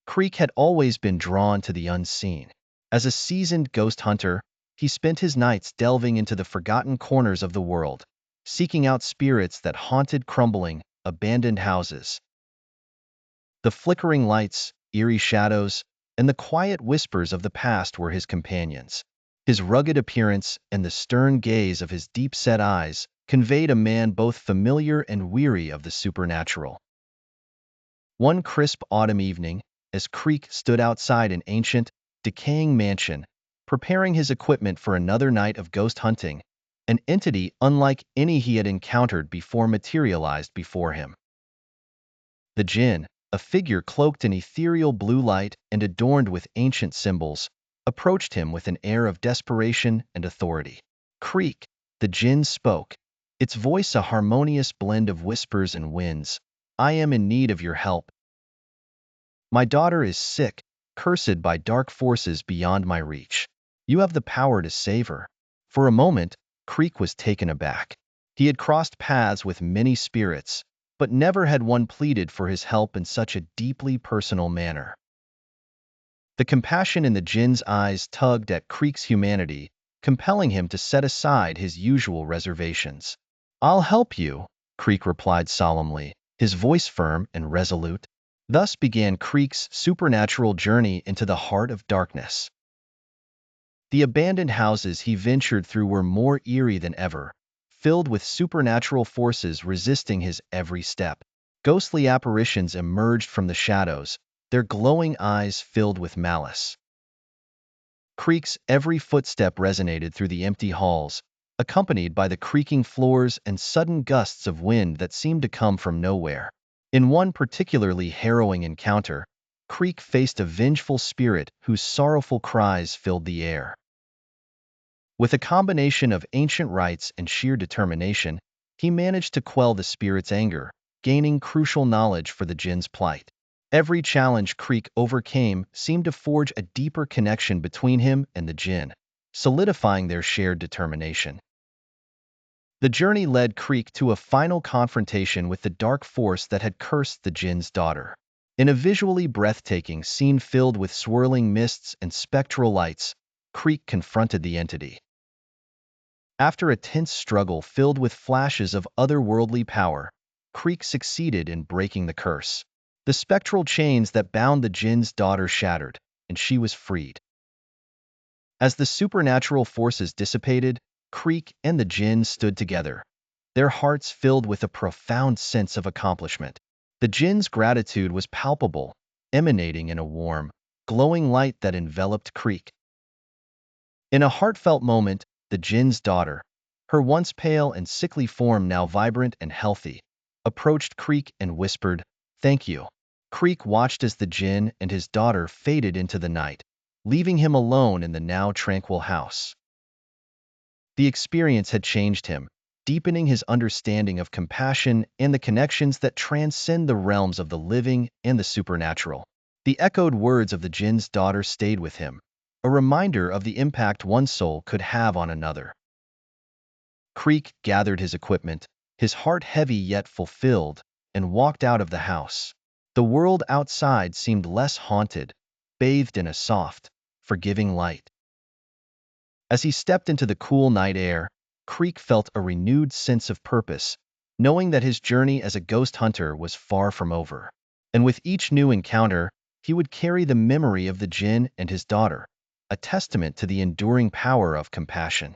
Creek had always been drawn to the unseen. As a seasoned ghost hunter, he spent his nights delving into the forgotten corners of the world, seeking out spirits that haunted crumbling, abandoned houses. The flickering lights, eerie shadows, and the quiet whispers of the past were his companions. His rugged appearance and the stern gaze of his deep-set eyes conveyed a man both familiar and weary of the supernatural. One crisp autumn evening, as Creek stood outside an ancient, decaying mansion, preparing his equipment for another night of ghost hunting, an entity unlike any he had encountered before materialized before him. The Jinn, a figure cloaked in ethereal blue light and adorned with ancient symbols, approached him with an air of desperation and authority. Creek, the Jinn spoke, its voice a harmonious blend of whispers and winds. I am in need of your help. My daughter is sick, cursed by dark forces beyond my reach. You have the power to save her. For a moment, Creek was taken aback. He had crossed paths with many spirits, but never had one pleaded for his help in such a deeply personal manner. The compassion in the Jinn's eyes tugged at Creek's humanity, compelling him to set aside his usual reservations. I'll help you, Creek replied solemnly, his voice firm and resolute. Thus began Creek's supernatural journey into the heart of darkness. The abandoned houses he ventured through were more eerie than ever, filled with supernatural forces resisting his every step. Ghostly apparitions emerged from the shadows, their glowing eyes filled with malice. Creek's every footstep resonated through the empty halls, accompanied by the creaking floors and sudden gusts of wind that seemed to come from nowhere. In one particularly harrowing encounter, Creek faced a vengeful spirit whose sorrowful cries filled the air. With a combination of ancient rites and sheer determination, he managed to quell the spirit's anger, gaining crucial knowledge for the Jinn's plight. Every challenge Creek overcame seemed to forge a deeper connection between him and the Jinn, solidifying their shared determination. The journey led Creek to a final confrontation with the dark force that had cursed the Jinn's daughter. In a visually breathtaking scene filled with swirling mists and spectral lights, Creek confronted the entity. After a tense struggle filled with flashes of otherworldly power, Creek succeeded in breaking the curse. The spectral chains that bound the Jinn's daughter shattered, and she was freed. As the supernatural forces dissipated, Creek and the Jinn stood together, their hearts filled with a profound sense of accomplishment. The Jinn's gratitude was palpable, emanating in a warm, glowing light that enveloped Creek. In a heartfelt moment, the Jinn's daughter, her once pale and sickly form now vibrant and healthy, approached Creek and whispered, "Thank you." Creek watched as the Jinn and his daughter faded into the night, leaving him alone in the now tranquil house. The experience had changed him, deepening his understanding of compassion and the connections that transcend the realms of the living and the supernatural. The echoed words of the Jinn's daughter stayed with him, a reminder of the impact one soul could have on another. Creek gathered his equipment, his heart heavy yet fulfilled, and walked out of the house. The world outside seemed less haunted, bathed in a soft, forgiving light. As he stepped into the cool night air, Creek felt a renewed sense of purpose, knowing that his journey as a ghost hunter was far from over. And with each new encounter, he would carry the memory of the Jinn and his daughter, a testament to the enduring power of compassion.